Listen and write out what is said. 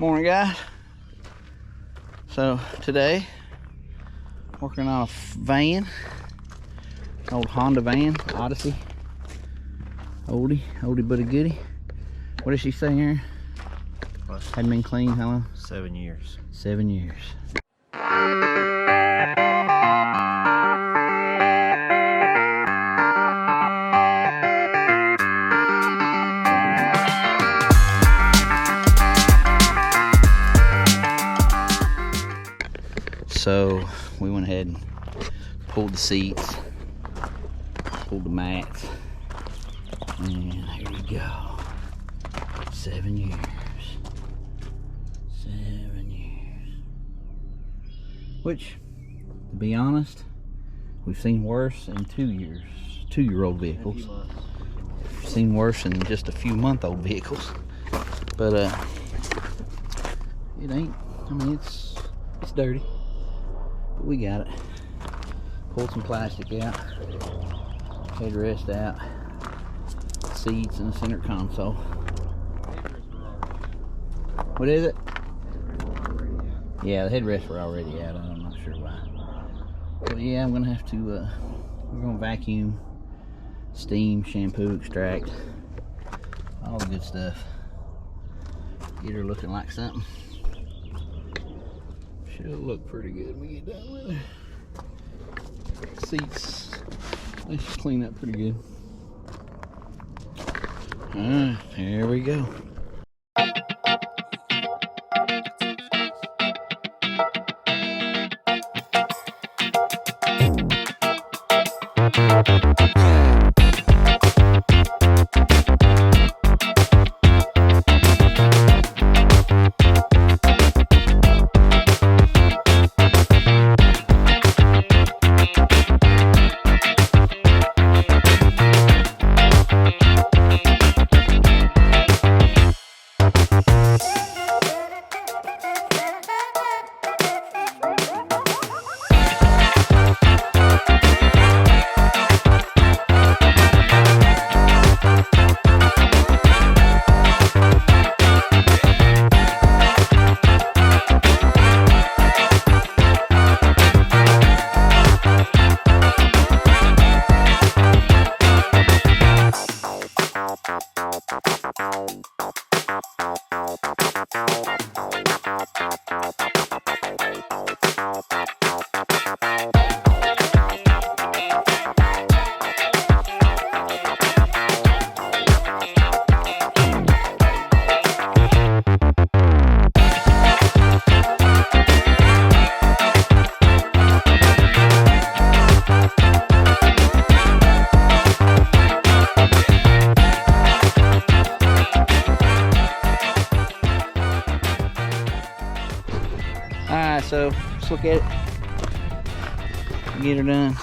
Morning, guys. So today, working on a van, an old Honda van, Odyssey. Oldie but a goodie. What did she say here? Hadn't been clean how long? 7 years. 7 years. So we went ahead and pulled the seats, pulled the mats, and here we go. 7 years. 7 years. Which, to be honest, we've seen worse in 2 years. 2-year-old vehicles. We've seen worse in just a few month-old vehicles. But it ain't. I mean, it's dirty. But we got it. Pulled some plastic out. Headrest out. Seats in the center console. What is it? Yeah, the headrests were already out. I'm not sure why. But yeah, I'm gonna have to. We're gonna vacuum, steam, shampoo, extract, all the good stuff. Get her looking like something. She'll look pretty good when we get done with her. Seats, they should clean up pretty good. Alright, here we go. Alright, so let's look at it. Get her done.